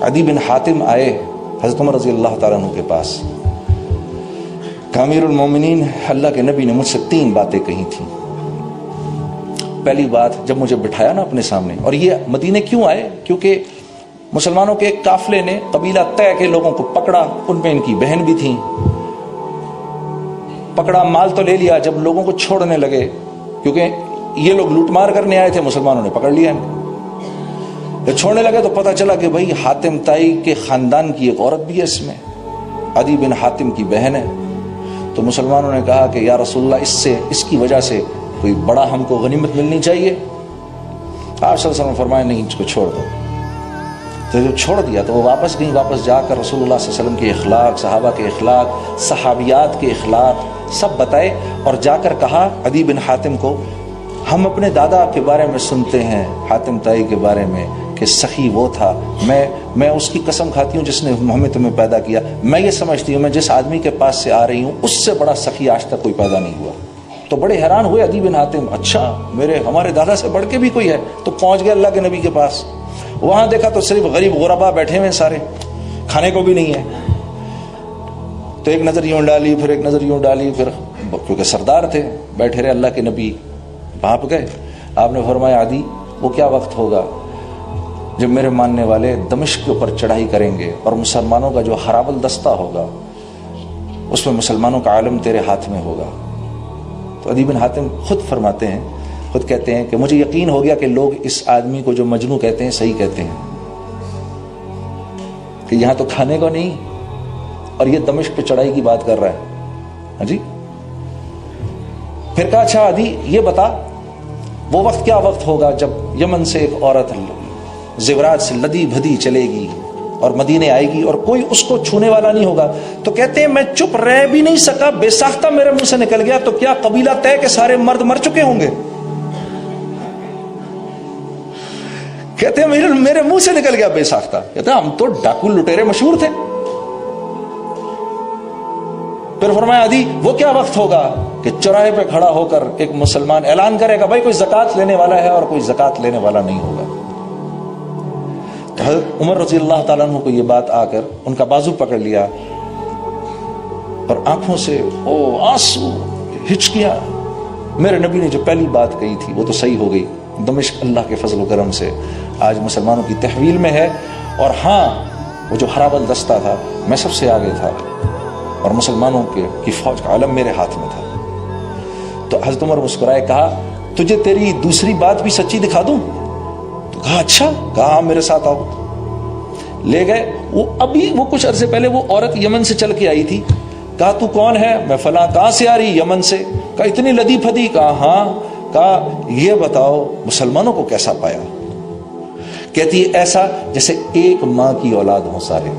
عدی بن حاتم آئے حضرت عمر رضی اللہ تعالیٰ عنہ کے پاس، کہ امیر المومنین اللہ کے نبی نے مجھ سے 3 باتیں کہی تھیں۔ پہلی بات، جب مجھے بٹھایا نا اپنے سامنے، اور یہ مدینے کیوں آئے؟ کیونکہ مسلمانوں کے ایک قافلے نے قبیلہ طے کے لوگوں کو پکڑا، ان میں ان کی بہن بھی تھیں، پکڑا، مال تو لے لیا۔ جب لوگوں کو چھوڑنے لگے، کیونکہ یہ لوگ لوٹ مار کرنے آئے تھے، مسلمانوں نے پکڑ لیا ان کو، جب چھوڑنے لگے تو پتہ چلا کہ بھائی حاتم طائی کے خاندان کی ایک عورت بھی ہے اس میں، عدی بن حاتم کی بہن ہے۔ تو مسلمانوں نے کہا کہ یا رسول اللہ، اس کی وجہ سے کوئی بڑا ہم کو غنیمت ملنی چاہیے۔ آپ صلی اللہ علیہ وسلم فرمائے نہیں، اس کو چھوڑ دو۔ تو جب چھوڑ دیا تو وہ واپس گئیں، واپس جا کر رسول اللہ صلی اللہ علیہ وسلم کے اخلاق، صحابہ کے اخلاق، صحابیات کے اخلاق سب بتائے، اور جا کر کہا عدی بن حاتم کو، ہم اپنے دادا کے بارے میں سنتے ہیں، حاتم طائی کے بارے میں، کہ سخی وہ تھا، میں اس کی قسم کھاتی ہوں جس نے محمد تمہیں پیدا کیا۔ میں یہ سمجھتی ہوں میں جس آدمی کے پاس سے آ رہی ہوں اس سے بڑا سخی آج تک کوئی پیدا نہیں ہوا۔ تو بڑے حیران ہوئے عدی بن حاتم، اچھا ہمارے دادا سے بڑھ کے بھی کوئی ہے؟ تو پہنچ گئے اللہ کے نبی کے پاس، وہاں دیکھا تو صرف غریب غربا بیٹھے ہوئے، سارے کھانے کو بھی نہیں ہے۔ تو ایک نظر یوں ڈالی، پھر ایک نظر یوں ڈالی، پھر کیونکہ سردار تھے بیٹھے رہے، اللہ کے نبی بھانپ گئے۔ آپ نے فرمایا عدی، وہ کیا وقت ہوگا جب میرے ماننے والے دمشق کے اوپر چڑھائی کریں گے، اور مسلمانوں کا جو ہراول دستہ ہوگا اس میں مسلمانوں کا عالم تیرے ہاتھ میں ہوگا۔ تو عدی بن حاتم خود فرماتے ہیں، خود کہتے ہیں کہ مجھے یقین ہو گیا کہ لوگ اس آدمی کو جو مجنوں کہتے ہیں صحیح کہتے ہیں، کہ یہاں تو کھانے کو نہیں اور یہ دمشق پہ چڑھائی کی بات کر رہا ہے۔ ہاں جی، پھر کہا اچھا عدی یہ بتا، وہ وقت کیا وقت ہوگا جب یمن سے ایک عورت زیورات سے لدی بھدی چلے گی اور مدینے آئے گی اور کوئی اس کو چھونے والا نہیں ہوگا؟ تو کہتے ہیں میں چپ رہ بھی نہیں سکا، بے ساختہ میرے منہ سے نکل گیا، تو کیا قبیلہ طے کے سارے مرد مر چکے ہوں گے؟ کہتے ہیں میرے منہ سے نکل گیا بے ساختہ۔ کہتے ہیں ہم تو ڈاکو لٹیرے مشہور تھے۔ پھر فرمایا عدی وہ کیا وقت ہوگا کہ چوراہے پہ کھڑا ہو کر ایک مسلمان اعلان کرے گا بھائی کوئی زکوٰۃ لینے والا ہے اور کوئی زکوٰۃ لینے والا نہیں ہوگا۔ تو حضرت عمر رضی اللہ تعالیٰ عنہ کو یہ بات آ کر ان کا بازو پکڑ لیا اور آنکھوں سے آنسو ہچکیاں، میرے نبی نے جو پہلی بات کہی تھی وہ تو صحیح ہو گئی، دمشق اللہ کے فضل و کرم سے آج مسلمانوں کی تحویل میں ہے، اور ہاں وہ جو ہراول دستہ تھا میں سب سے آگے تھا اور مسلمانوں کی فوج کا علم میرے ہاتھ میں تھا۔ تو حضرت عمر مسکرائے، کہا تجھے تیری دوسری بات بھی سچی دکھا دوں؟ تو کہا اچھا، کہا میرے ساتھ آؤ۔ لے گئے، وہ کچھ عرصے پہلے وہ عورت یمن سے چل کے آئی تھی، کہا تو کون ہے؟ میں فلاں۔ کہاں سے آ رہی؟ یمن سے۔ کہا اتنی لدی پھدی؟ کہا ہاں۔ کہا یہ بتاؤ مسلمانوں کو کیسا پایا؟ کہتی ہے ایسا جیسے ایک ماں کی اولاد ہوں سارے۔